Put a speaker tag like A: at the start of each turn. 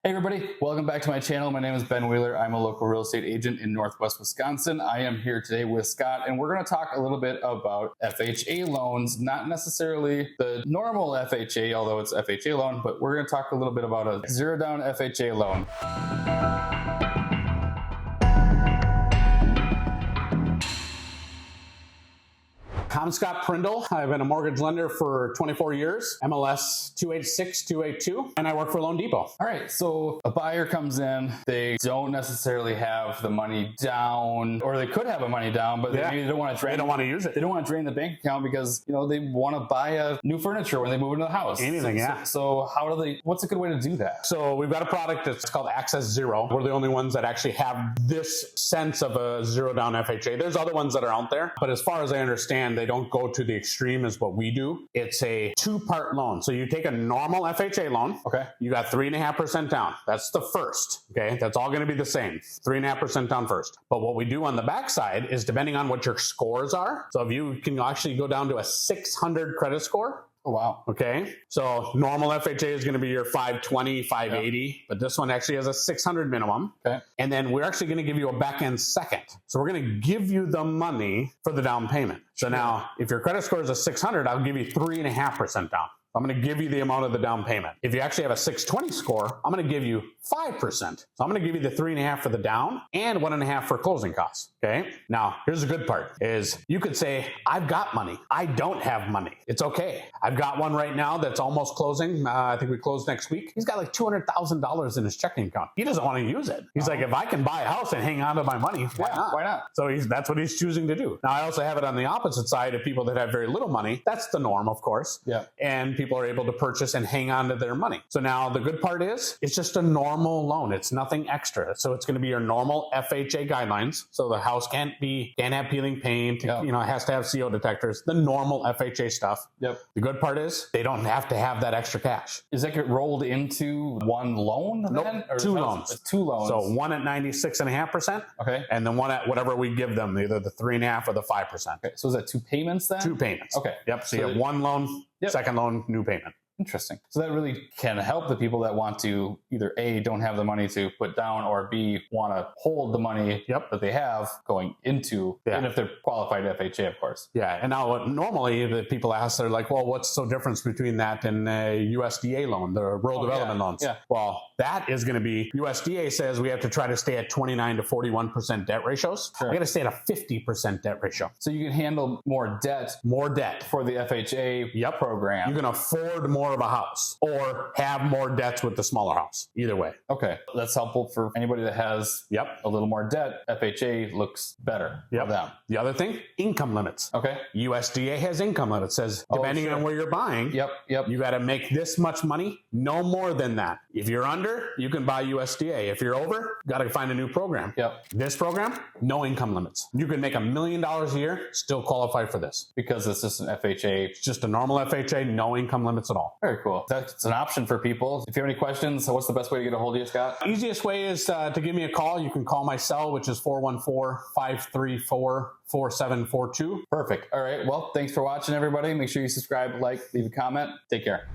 A: Hey everybody, welcome back to my channel. My name is Ben Wheeler. I'm a local real estate agent in Northwest Wisconsin. I am here today with Scott, and we're going to talk a little bit about FHA loans, not necessarily the normal FHA, although it's FHA loan, but we're going to talk a little bit about a zero down FHA loan.
B: I'm Scott Prindle. I've been a mortgage lender for 24 years, MLS 286282, and I work for Loan Depot.
A: All right, so a buyer comes in, they don't necessarily have the money down, or they could have the money down, but maybe they don't want to drain.
B: They don't want to use it.
A: They don't want to drain the bank account because they want to buy a new furniture when they move into the house.
B: Anything,
A: So how do they? What's a good way to do that?
B: So we've got a product that's called Access Zero. We're the only ones that actually have this sense of a zero down FHA. There's other ones that are out there, but as far as I understand, they don't go to the extreme as what we do. It's a two-part loan. So you take a normal FHA loan.
A: Okay.
B: You got 3.5% down. That's the first. Okay. That's all going to be the same. 3.5% down first. But what we do on the backside is depending on what your scores are. So if you can actually go down to a 600 credit score.
A: Oh, wow.
B: Okay. So normal FHA is going to be your 520, 580, but this one actually has a 600 minimum.
A: Okay.
B: And then we're actually going to give you a back end second. So we're going to give you the money for the down payment. So now if your credit score is a 600, I'll give you 3.5% down. I'm going to give you the amount of the down payment. If you actually have a 620 score, I'm going to give you 5%. So I'm going to give you the 3.5 for the down and 1.5 for closing costs. Okay. Now here's the good part is you could say, I've got money. I don't have money. It's okay. I've got one right now that's almost closing. I think we close next week. He's got like $200,000 in his checking account. He doesn't want to use it. He's like, if I can buy a house and hang on to my money, why not?
A: Why not?
B: So that's what he's choosing to do. Now I also have it on the opposite side of people that have very little money. That's the norm, of course.
A: Yeah.
B: And people are able to purchase and hang on to their money. So now the good part is it's just a normal loan. It's nothing extra. So it's going to be your normal FHA guidelines. So the house can't have peeling paint. Yep. It has to have CO detectors, the normal FHA stuff.
A: Yep.
B: The good part is they don't have to have that extra cash.
A: Does that get rolled into one loan?
B: Nope.
A: Then? Or
B: Two loans.
A: Two loans.
B: So one at 96.5%.
A: Okay.
B: And then one at whatever we give them, either the 3.5 or the 5%.
A: Okay. So is that two payments then?
B: Two payments.
A: Okay.
B: Yep. So you have one loan, second loan, new payment.
A: Interesting. So that really can help the people that want to either A, don't have the money to put down, or B, want to hold the money that they have going into, and if they're qualified FHA, of course.
B: Yeah. And now normally the people ask, they're like, well, what's the difference between that and a USDA loan, the rural development loans?
A: Yeah.
B: Well, that is going to be, USDA says we have to try to stay at 29 to 41% debt ratios.
A: Sure.
B: We got to stay at a 50% debt ratio.
A: So you can handle more debt.
B: More debt.
A: For the FHA program.
B: You can afford more of a house or have more debts with the smaller house. Either way.
A: Okay. That's helpful for anybody that has a little more debt. FHA looks better for them.
B: The other thing, income limits.
A: Okay.
B: USDA has income limits. Says depending on where you're buying, you got to make this much money, no more than that. If you're under, you can buy USDA. If you're over, got to find a new program. This program, no income limits. You can make $1 million a year, still qualify for this.
A: Because it's just an FHA.
B: It's just a normal FHA, no income limits at all.
A: Very cool. That's an option for people. If you have any questions, what's the best way to get a hold of you, Scott?
B: Easiest way is to give me a call. You can call my cell, which is 414-534-4742.
A: Perfect. All right. Well, thanks for watching, everybody. Make sure you subscribe, like, leave a comment. Take care.